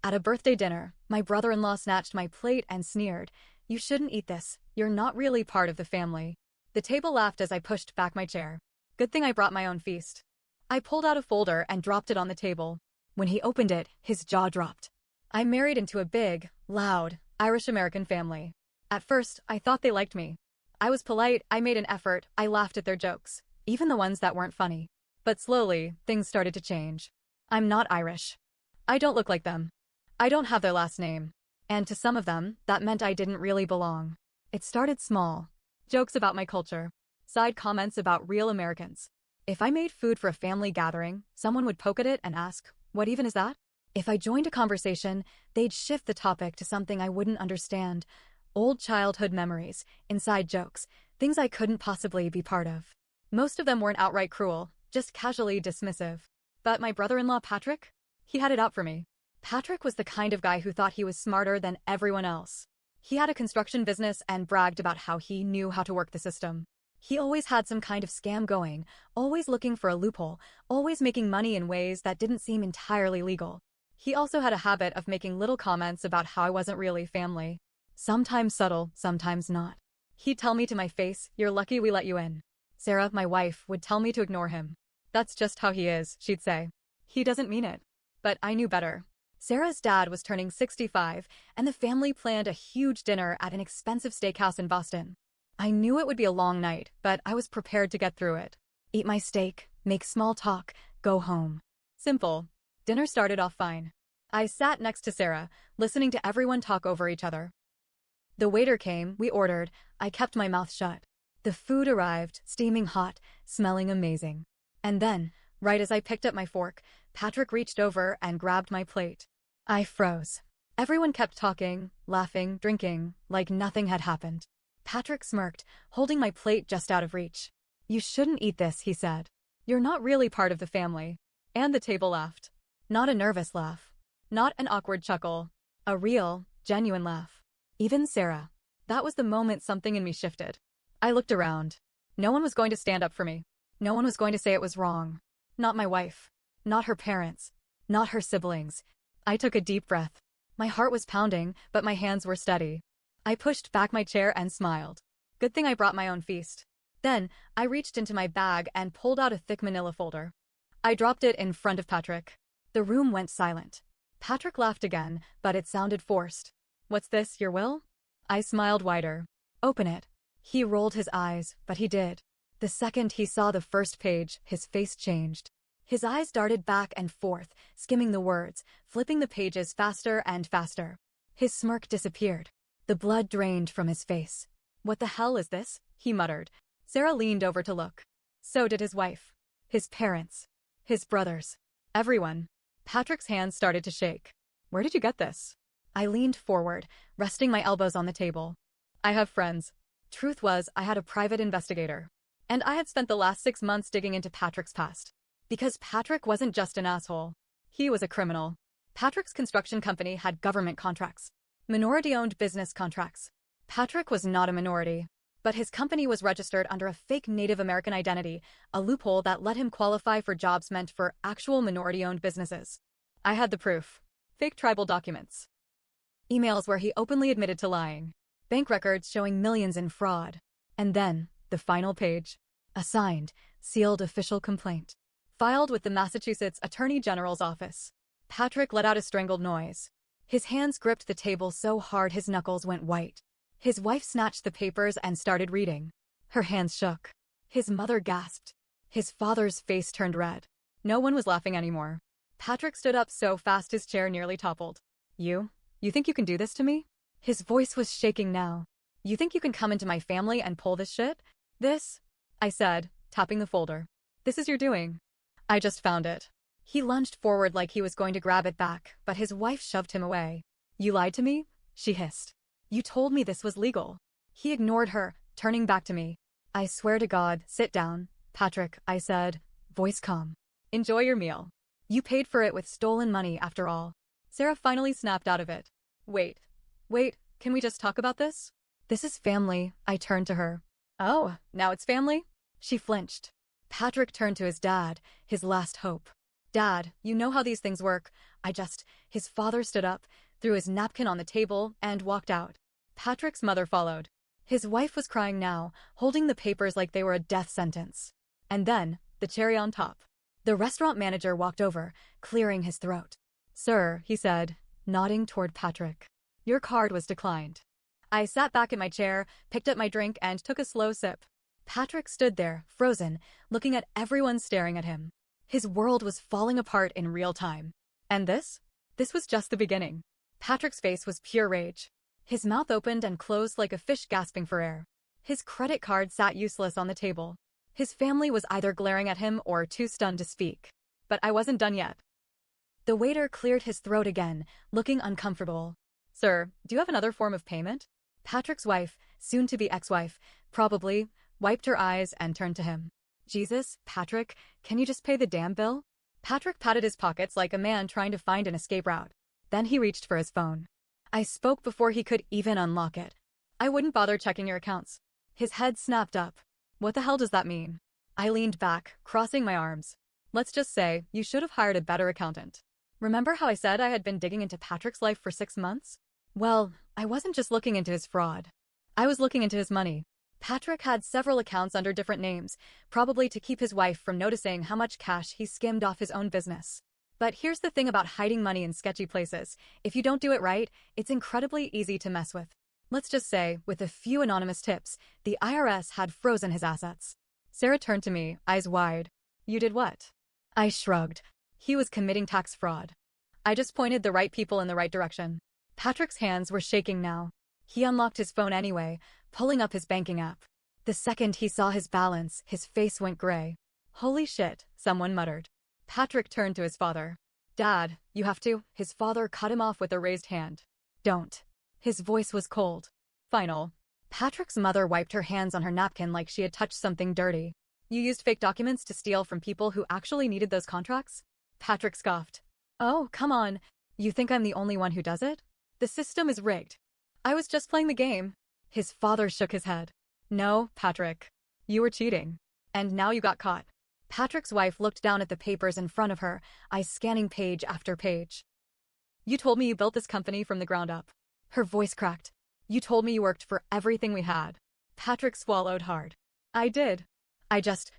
At a birthday dinner, my brother-in-law snatched my plate and sneered, "You shouldn't eat this. You're not really part of the family." The table laughed as I pushed back my chair. Good thing I brought my own feast. I pulled out a folder and dropped it on the table. When he opened it, his jaw dropped. I married into a big, loud, Irish-American family. At first, I thought they liked me. I was polite, I made an effort, I laughed at their jokes, even the ones that weren't funny. But slowly, things started to change. I'm not Irish. I don't look like them. I don't have their last name. And to some of them, that meant I didn't really belong. It started small. Jokes about my culture. Side comments about real Americans. If I made food for a family gathering, someone would poke at it and ask, "What even is that?" If I joined a conversation, they'd shift the topic to something I wouldn't understand. Old childhood memories, inside jokes, things I couldn't possibly be part of. Most of them weren't outright cruel, just casually dismissive. But my brother-in-law Patrick? He had it out for me. Patrick was the kind of guy who thought he was smarter than everyone else. He had a construction business and bragged about how he knew how to work the system. He always had some kind of scam going, always looking for a loophole, always making money in ways that didn't seem entirely legal. He also had a habit of making little comments about how I wasn't really family. Sometimes subtle, sometimes not. He'd tell me to my face, "You're lucky we let you in." Sarah, my wife, would tell me to ignore him. "That's just how he is," she'd say. "He doesn't mean it." But I knew better. Sarah's dad was turning 65, and the family planned a huge dinner at an expensive steakhouse in Boston. I knew it would be a long night, but I was prepared to get through it. Eat my steak, make small talk, go home. Simple. Dinner started off fine. I sat next to Sarah, listening to everyone talk over each other. The waiter came, we ordered, I kept my mouth shut. The food arrived, steaming hot, smelling amazing. And then, right as I picked up my fork, Patrick reached over and grabbed my plate. I froze. Everyone kept talking, laughing, drinking, like nothing had happened. Patrick smirked, holding my plate just out of reach. "You shouldn't eat this," he said. "You're not really part of the family." And the table laughed. Not a nervous laugh. Not an awkward chuckle. A real, genuine laugh. Even Sarah. That was the moment something in me shifted. I looked around. No one was going to stand up for me. No one was going to say it was wrong. Not my wife. Not her parents. Not her siblings. I took a deep breath. My heart was pounding, but my hands were steady. I pushed back my chair and smiled. Good thing I brought my own feast. Then, I reached into my bag and pulled out a thick manila folder. I dropped it in front of Patrick. The room went silent. Patrick laughed again, but it sounded forced. "What's this, your will?" I smiled wider. "Open it." He rolled his eyes, but he did. The second he saw the first page, his face changed. His eyes darted back and forth, skimming the words, flipping the pages faster and faster. His smirk disappeared. The blood drained from his face. "What the hell is this?" he muttered. Sarah leaned over to look. So did his wife. His parents. His brothers. Everyone. Patrick's hands started to shake. "Where did you get this?" I leaned forward, resting my elbows on the table. "I have friends." Truth was, I had a private investigator. And I had spent the last 6 months digging into Patrick's past. Because Patrick wasn't just an asshole. He was a criminal. Patrick's construction company had government contracts. Minority-owned business contracts. Patrick was not a minority. But his company was registered under a fake Native American identity, a loophole that let him qualify for jobs meant for actual minority-owned businesses. I had the proof. Fake tribal documents. Emails where he openly admitted to lying. Bank records showing millions in fraud. And then, the final page. A signed, sealed official complaint. Filed with the Massachusetts Attorney General's office. Patrick let out a strangled noise. His hands gripped the table so hard his knuckles went white. His wife snatched the papers and started reading. Her hands shook. His mother gasped. His father's face turned red. No one was laughing anymore. Patrick stood up so fast his chair nearly toppled. You think you can do this to me?" His voice was shaking now. "You think you can come into my family and pull this shit? This?" I said, tapping the folder. "This is your doing." "I just found it." He lunged forward like he was going to grab it back, but his wife shoved him away. "You lied to me?" she hissed. "You told me this was legal." He ignored her, turning back to me. "I swear to God, sit down, Patrick," I said, voice calm. "Enjoy your meal. You paid for it with stolen money after all." Sarah finally snapped out of it. Wait, can we just talk about this?" "This is family," I turned to her. "Oh, now it's family?" She flinched. Patrick turned to his dad, his last hope. Dad, you know how these things work. His father stood up, threw his napkin on the table, and walked out. Patrick's mother followed. His wife was crying now, holding the papers like they were a death sentence. And then, the cherry on top. The restaurant manager walked over, clearing his throat. Sir, he said, nodding toward Patrick. Your card was declined. I sat back in my chair, picked up my drink, and took a slow sip. Patrick stood there, frozen, looking at everyone staring at him. His world was falling apart in real time. And this? This was just the beginning. Patrick's face was pure rage. His mouth opened and closed like a fish gasping for air. His credit card sat useless on the table. His family was either glaring at him or too stunned to speak. But I wasn't done yet. The waiter cleared his throat again, looking uncomfortable. Sir, do you have another form of payment? Patrick's wife, soon-to-be ex-wife, probably, wiped her eyes and turned to him. Jesus, Patrick, can you just pay the damn bill? Patrick patted his pockets like a man trying to find an escape route. Then he reached for his phone. I spoke before he could even unlock it. I wouldn't bother checking your accounts. His head snapped up. What the hell does that mean? I leaned back, crossing my arms. Let's just say, you should have hired a better accountant. Remember how I said I had been digging into Patrick's life for 6 months? Well, I wasn't just looking into his fraud. I was looking into his money. Patrick had several accounts under different names, probably to keep his wife from noticing how much cash he skimmed off his own business. But here's the thing about hiding money in sketchy places. If you don't do it right, it's incredibly easy to mess with. Let's just say, with a few anonymous tips, the IRS had frozen his assets. Sarah turned to me, eyes wide. You did what? I shrugged. He was committing tax fraud. I just pointed the right people in the right direction. Patrick's hands were shaking now. He unlocked his phone anyway, pulling up his banking app. The second he saw his balance, his face went gray. Holy shit, someone muttered. Patrick turned to his father. Dad, you have to. His father cut him off with a raised hand. Don't. His voice was cold. Final. Patrick's mother wiped her hands on her napkin like she had touched something dirty. You used fake documents to steal from people who actually needed those contracts? Patrick scoffed. Oh, come on. You think I'm the only one who does it? The system is rigged. I was just playing the game. His father shook his head. No, Patrick. You were cheating. And now you got caught. Patrick's wife looked down at the papers in front of her, eyes scanning page after page. You told me you built this company from the ground up. Her voice cracked. You told me you worked for everything we had. Patrick swallowed hard. I did.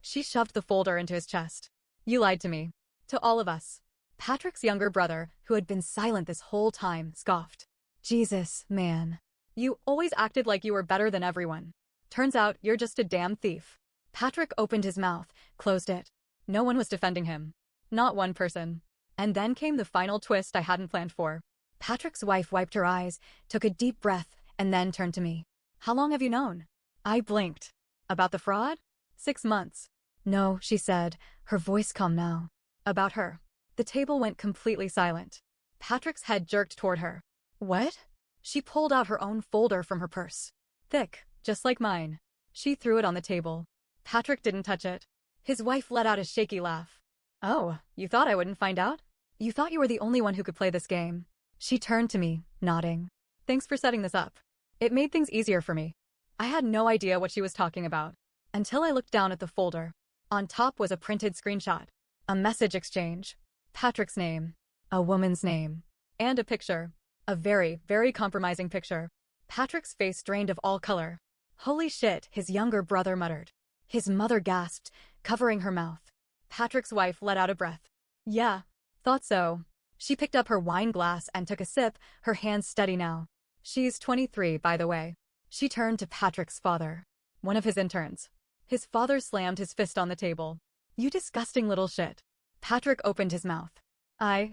She shoved the folder into his chest. You lied to me. To all of us. Patrick's younger brother, who had been silent this whole time, scoffed. Jesus, man. You always acted like you were better than everyone. Turns out you're just a damn thief. Patrick opened his mouth, closed it. No one was defending him. Not one person. And then came the final twist I hadn't planned for. Patrick's wife wiped her eyes, took a deep breath, and then turned to me. How long have you known? I blinked. About the fraud? 6 months. No, she said, her voice calm now. About her. The table went completely silent. Patrick's head jerked toward her. What? She pulled out her own folder from her purse. Thick, just like mine. She threw it on the table. Patrick didn't touch it. His wife let out a shaky laugh. Oh, you thought I wouldn't find out? You thought you were the only one who could play this game. She turned to me, nodding. Thanks for setting this up. It made things easier for me. I had no idea what she was talking about. Until I looked down at the folder. On top was a printed screenshot. A message exchange. Patrick's name. A woman's name. And a picture. A very, very compromising picture. Patrick's face drained of all color. Holy shit, his younger brother muttered. His mother gasped, covering her mouth. Patrick's wife let out a breath. Yeah, thought so. She picked up her wine glass and took a sip, her hands steady now. She's 23, by the way. She turned to Patrick's father. One of his interns. His father slammed his fist on the table. You disgusting little shit. Patrick opened his mouth.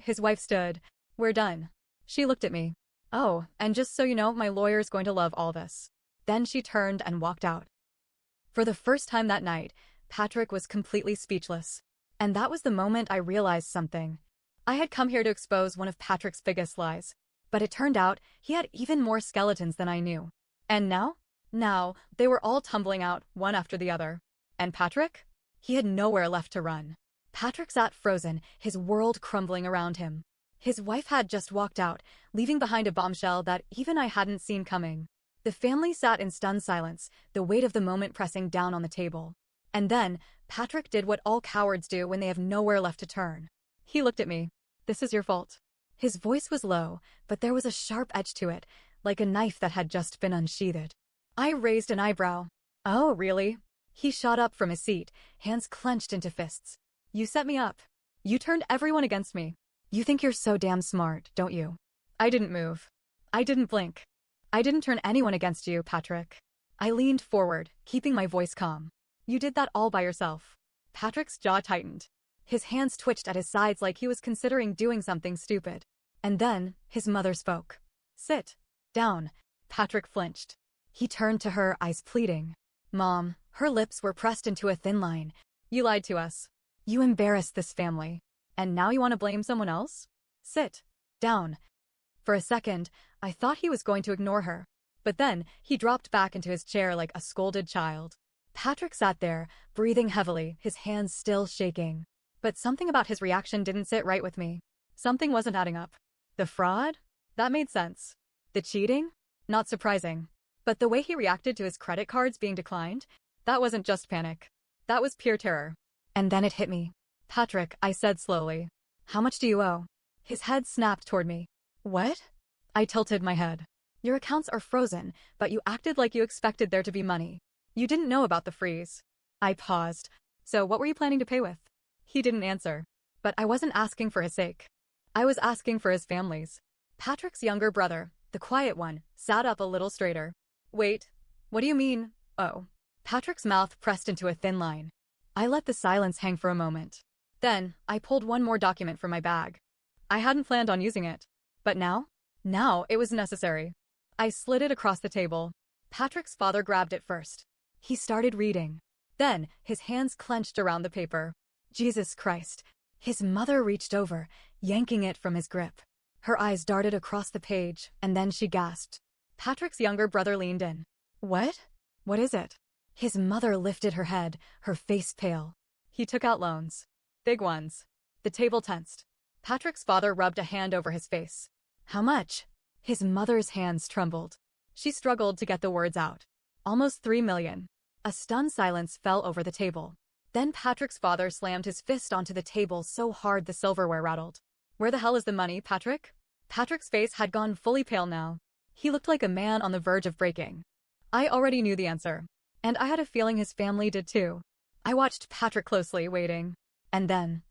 His wife stood. We're done. She looked at me. Oh, and just so you know, my lawyer's going to love all this. Then she turned and walked out. For the first time that night, Patrick was completely speechless. And that was the moment I realized something. I had come here to expose one of Patrick's biggest lies. But it turned out he had even more skeletons than I knew. And now? Now, they were all tumbling out, one after the other. And Patrick? He had nowhere left to run. Patrick sat frozen, his world crumbling around him. His wife had just walked out, leaving behind a bombshell that even I hadn't seen coming. The family sat in stunned silence, the weight of the moment pressing down on the table. And then, Patrick did what all cowards do when they have nowhere left to turn. He looked at me. This is your fault. His voice was low, but there was a sharp edge to it, like a knife that had just been unsheathed. I raised an eyebrow. Oh, really? He shot up from his seat, hands clenched into fists. You set me up. You turned everyone against me. You think you're so damn smart, don't you? I didn't move. I didn't blink. I didn't turn anyone against you, Patrick. I leaned forward, keeping my voice calm. You did that all by yourself. Patrick's jaw tightened. His hands twitched at his sides like he was considering doing something stupid. And then, his mother spoke. Sit down. Patrick flinched. He turned to her, eyes pleading. Mom, her lips were pressed into a thin line. You lied to us. You embarrassed this family. And now you want to blame someone else? Sit down. For a second, I thought he was going to ignore her. But then, he dropped back into his chair like a scolded child. Patrick sat there, breathing heavily, his hands still shaking. But something about his reaction didn't sit right with me. Something wasn't adding up. The fraud? That made sense. The cheating? Not surprising. But the way he reacted to his credit cards being declined? That wasn't just panic. That was pure terror. And then it hit me. Patrick, I said slowly. How much do you owe? His head snapped toward me. What? I tilted my head. Your accounts are frozen, but you acted like you expected there to be money. You didn't know about the freeze. I paused. So what were you planning to pay with? He didn't answer. But I wasn't asking for his sake. I was asking for his family's. Patrick's younger brother, the quiet one, sat up a little straighter. Wait, what do you mean, oh? Patrick's mouth pressed into a thin line. I let the silence hang for a moment. Then, I pulled one more document from my bag. I hadn't planned on using it. But now? Now it was necessary. I slid it across the table. Patrick's father grabbed it first. He started reading. Then, his hands clenched around the paper. Jesus Christ. His mother reached over, yanking it from his grip. Her eyes darted across the page, and then she gasped. Patrick's younger brother leaned in. What? What is it? His mother lifted her head, her face pale. He took out loans. Big ones. The table tensed. Patrick's father rubbed a hand over his face. How much? His mother's hands trembled. She struggled to get the words out. Almost 3 million. A stunned silence fell over the table. Then Patrick's father slammed his fist onto the table so hard the silverware rattled. Where the hell is the money, Patrick? Patrick's face had gone fully pale now. He looked like a man on the verge of breaking. I already knew the answer. And I had a feeling his family did too. I watched Patrick closely, waiting. And then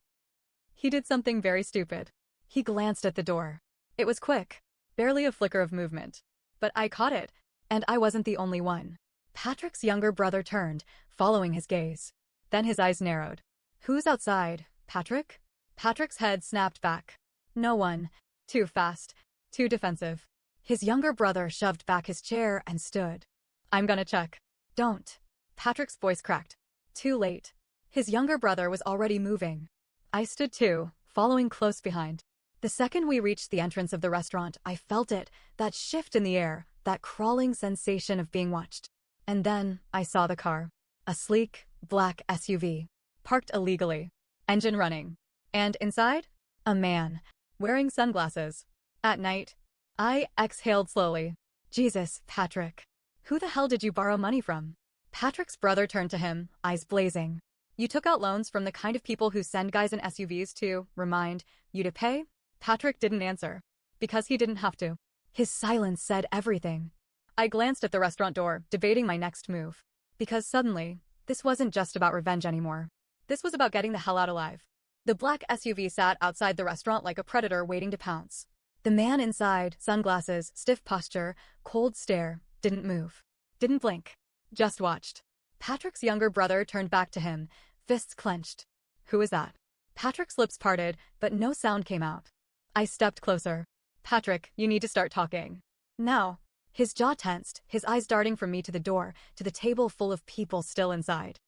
he did something very stupid. He glanced at the door. It was quick. Barely a flicker of movement. But I caught it. And I wasn't the only one. Patrick's younger brother turned, following his gaze. Then his eyes narrowed. Who's outside, Patrick? Patrick's head snapped back. No one. Too fast. Too defensive. His younger brother shoved back his chair and stood. I'm gonna check. Don't. Patrick's voice cracked. Too late. His younger brother was already moving. I stood too, following close behind. The second we reached the entrance of the restaurant, I felt it, that shift in the air, that crawling sensation of being watched. And then, I saw the car. A sleek, black SUV. Parked illegally. Engine running. And inside? A man. Wearing sunglasses. At night. I exhaled slowly. Jesus, Patrick. Who the hell did you borrow money from? Patrick's brother turned to him, eyes blazing. You took out loans from the kind of people who send guys in SUVs to, remind, you to pay? Patrick didn't answer. Because he didn't have to. His silence said everything. I glanced at the restaurant door, debating my next move. Because suddenly, this wasn't just about revenge anymore. This was about getting the hell out alive. The black SUV sat outside the restaurant like a predator waiting to pounce. The man inside, sunglasses, stiff posture, cold stare, didn't move. Didn't blink. Just watched. Patrick's younger brother turned back to him, fists clenched. Who is that? Patrick's lips parted, but no sound came out. I stepped closer. Patrick, you need to start talking. Now. His jaw tensed, his eyes darting from me to the door, to the table full of people still inside.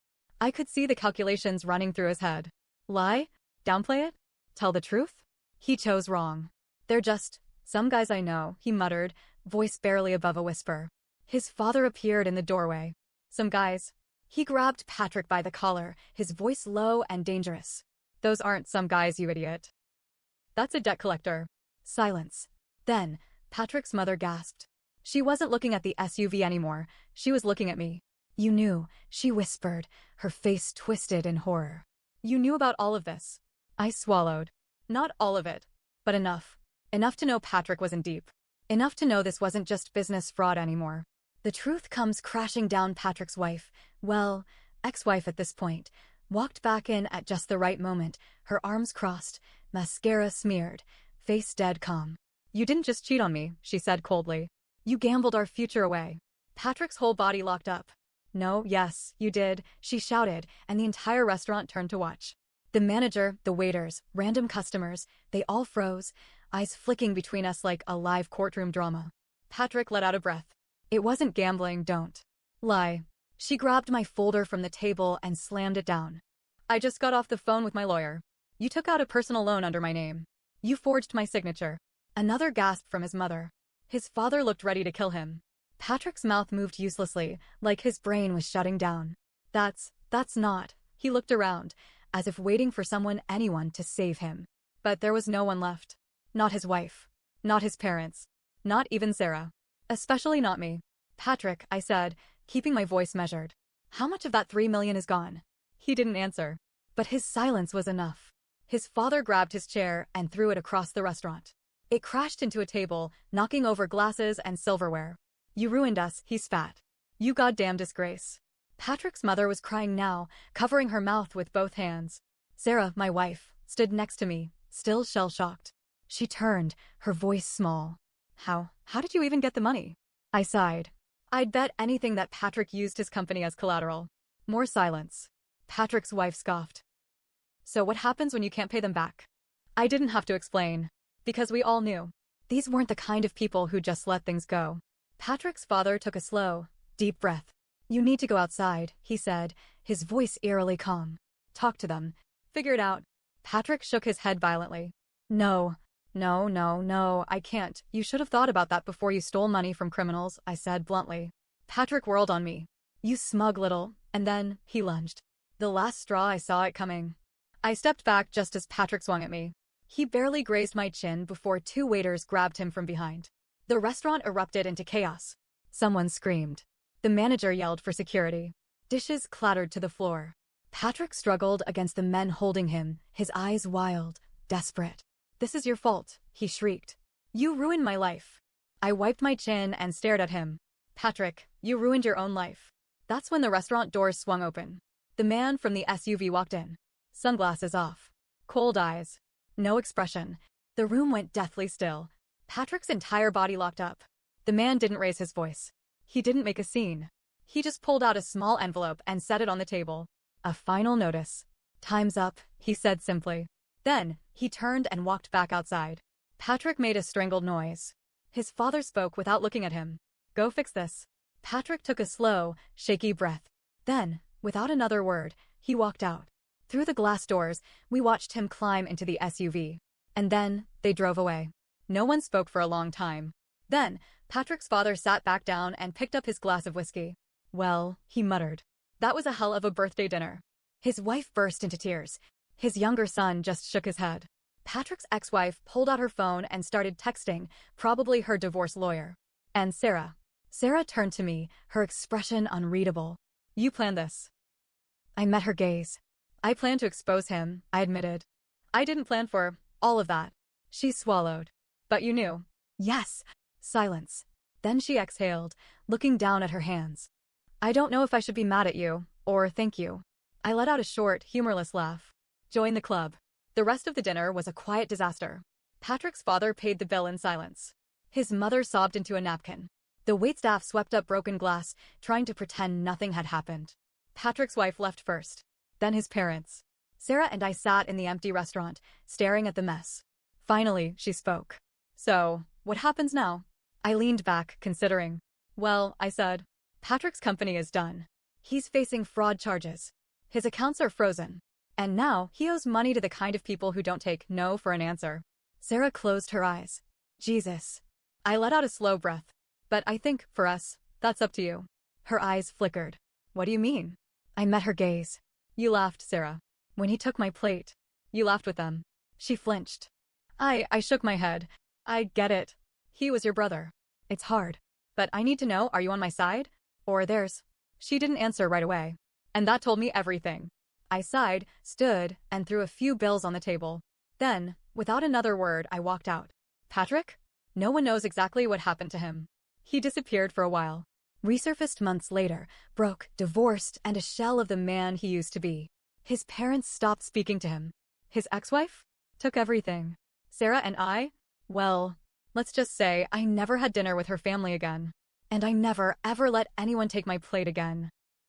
I could see the calculations running through his head. Lie? Downplay it? Tell the truth? He chose wrong. They're just some guys I know, he muttered, voice barely above a whisper. His father appeared in the doorway. Some guys. He grabbed Patrick by the collar, his voice low and dangerous. Those aren't some guys, you idiot. That's a debt collector. Silence. Then, Patrick's mother gasped. She wasn't looking at the SUV anymore. She was looking at me. You knew, she whispered, her face twisted in horror. You knew about all of this. I swallowed. Not all of it, but enough. Enough to know Patrick wasn't deep. Enough to know this wasn't just business fraud anymore. The truth comes crashing down. Patrick's wife, well, ex-wife at this point, walked back in at just the right moment, her arms crossed, mascara smeared, face dead calm. "You didn't just cheat on me," she said coldly. "You gambled our future away." Patrick's whole body locked up. "No, yes, you did," she shouted, and the entire restaurant turned to watch. The manager, the waiters, random customers, they all froze, eyes flicking between us like a live courtroom drama. Patrick let out a breath. "It wasn't gambling, don't lie." She grabbed my folder from the table and slammed it down. "I just got off the phone with my lawyer. You took out a personal loan under my name. You forged my signature." Another gasp from his mother. His father looked ready to kill him. Patrick's mouth moved uselessly, like his brain was shutting down. That's not." He looked around, as if waiting for anyone to save him. But there was no one left. Not his wife. Not his parents. Not even Sarah. Especially not me. "Patrick," I said, keeping my voice measured. "How much of that $3 million is gone?" He didn't answer. But his silence was enough. His father grabbed his chair and threw it across the restaurant. It crashed into a table, knocking over glasses and silverware. "You ruined us," he spat. "You goddamn disgrace." Patrick's mother was crying now, covering her mouth with both hands. Sarah, my wife, stood next to me, still shell-shocked. She turned, her voice small. How did you even get the money?" I sighed. "I'd bet anything that Patrick used his company as collateral." More silence. Patrick's wife scoffed. "So what happens when you can't pay them back?" I didn't have to explain. Because we all knew. These weren't the kind of people who just let things go. Patrick's father took a slow, deep breath. "You need to go outside," he said, his voice eerily calm. "Talk to them. Figure it out." Patrick shook his head violently. No, I can't. You should have thought about that before you stole money from criminals," I said bluntly. Patrick whirled on me. "You smug little," and then he lunged. The last straw, I saw it coming. I stepped back just as Patrick swung at me. He barely grazed my chin before two waiters grabbed him from behind. The restaurant erupted into chaos. Someone screamed. The manager yelled for security. Dishes clattered to the floor. Patrick struggled against the men holding him, his eyes wild, desperate. "This is your fault," he shrieked. "You ruined my life." I wiped my chin and stared at him. "Patrick, you ruined your own life." That's when the restaurant doors swung open. The man from the SUV walked in. Sunglasses off. Cold eyes. No expression. The room went deathly still. Patrick's entire body locked up. The man didn't raise his voice. He didn't make a scene. He just pulled out a small envelope and set it on the table. "A final notice. Time's up," he said simply. Then, he turned and walked back outside. Patrick made a strangled noise. His father spoke without looking at him. "Go fix this." Patrick took a slow, shaky breath. Then, without another word, he walked out. Through the glass doors, we watched him climb into the SUV. And then, they drove away. No one spoke for a long time. Then, Patrick's father sat back down and picked up his glass of whiskey. "Well," he muttered. "That was a hell of a birthday dinner." His wife burst into tears. His younger son just shook his head. Patrick's ex-wife pulled out her phone and started texting, probably her divorce lawyer. And Sarah. Sarah turned to me, her expression unreadable. "You planned this." I met her gaze. "I planned to expose him," I admitted. "I didn't plan for all of that." She swallowed. "But you knew." "Yes." Silence. Then she exhaled, looking down at her hands. "I don't know if I should be mad at you, or thank you." I let out a short, humorless laugh. Join the club. The rest of the dinner was a quiet disaster. Patrick's father paid the bill in silence. His mother sobbed into a napkin. The waitstaff swept up broken glass, trying to pretend nothing had happened. Patrick's wife left first. Then his parents. Sarah and I sat in the empty restaurant, staring at the mess. Finally, she spoke. "So, what happens now?" I leaned back, considering. "Well," I said, "Patrick's company is done. He's facing fraud charges. His accounts are frozen. And now, he owes money to the kind of people who don't take no for an answer." Sarah closed her eyes. "Jesus." I let out a slow breath. "But I think, for us, that's up to you." Her eyes flickered. "What do you mean?" I met her gaze. "You laughed, Sarah. When he took my plate. You laughed with them." She flinched. I shook my head. "I get it. He was your brother. It's hard. But I need to know, are you on my side? Or theirs?" She didn't answer right away. And that told me everything. I sighed, stood, and threw a few bills on the table. Then, without another word, I walked out. Patrick? No one knows exactly what happened to him. He disappeared for a while. Resurfaced months later, broke, divorced, and a shell of the man he used to be. His parents stopped speaking to him. His ex-wife? Took everything. Sarah and I? Well, let's just say I never had dinner with her family again. And I never, ever let anyone take my plate again.